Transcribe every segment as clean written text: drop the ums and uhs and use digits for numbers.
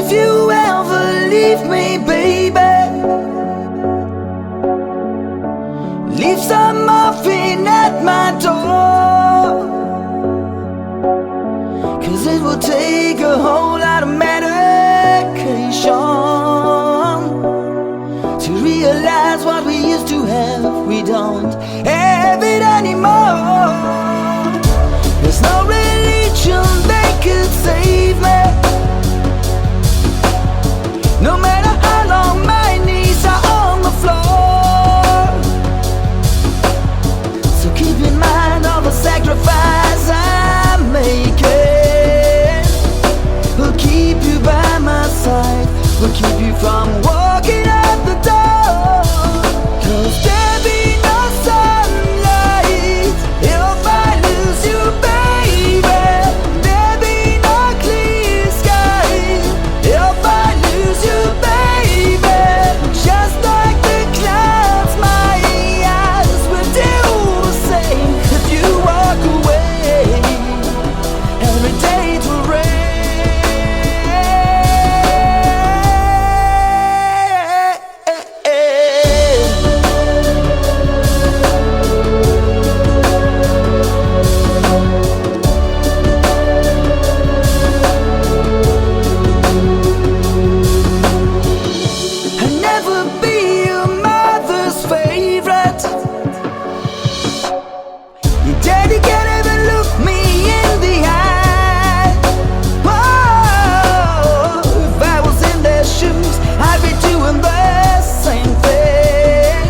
If you ever leave me, baby, leave some morphine at my door, 'cause it will take a whole lot of medication to realize what we used to have, we don't have it anymore. There's no religion that could save me, no matter how long my knees are on the floor. So keep in mind all the sacrifice I'm making. We'll keep you by my side, we'll keep you from walking out the door. 'Cause there be no sunlight if I lose you, baby. There be no clear sky if I lose you, baby. Just like the clouds, my eyes will do the same. If you walk away, every day it will rain. I'll never be your mother's favorite. Your daddy can't even look me in the eye. Oh, if I was in their shoes, I'd be doing the same thing,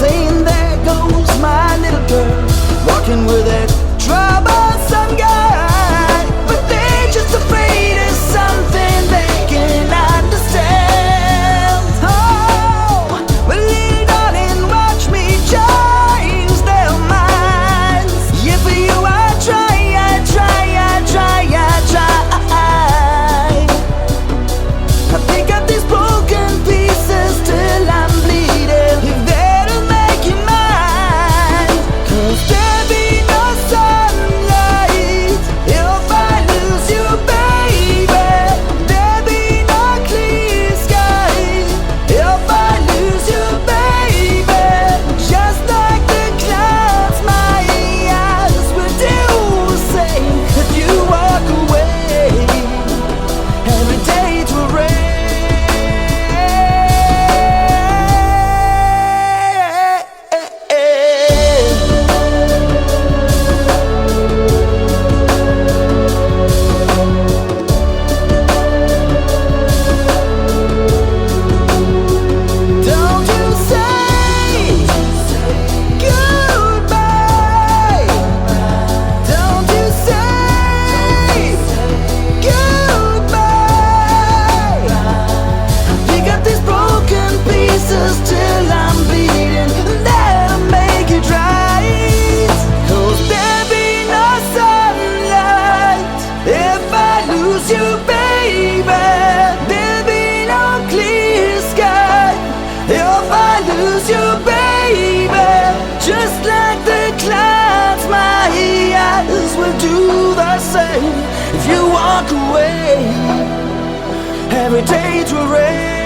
saying there goes my little girl, walking with that troublesome guy. But they're just afraid of something they can understand. Oh, well, little darling, watch me change their minds. Yeah, for you I try, I try, I try, I try. I pick up these broken pieces till I'm bleeding. If that'll make you mine, 'cause there be no sunlight if I lose you, baby. There be no clear sky if I lose you, baby. Just like the clouds, my eyes will do the same. If you walk away, every day it will rain. Don't you say goodbye. Don't you say goodbye. Pick up these broken pieces till I'm bleeding, and that'll make it right. 'Cause there be no sunlight if I lose you, baby. There'll be no clear sky if I lose you, baby. Just like the clouds, my eyes will do the same. If you walk away, every day it will rain.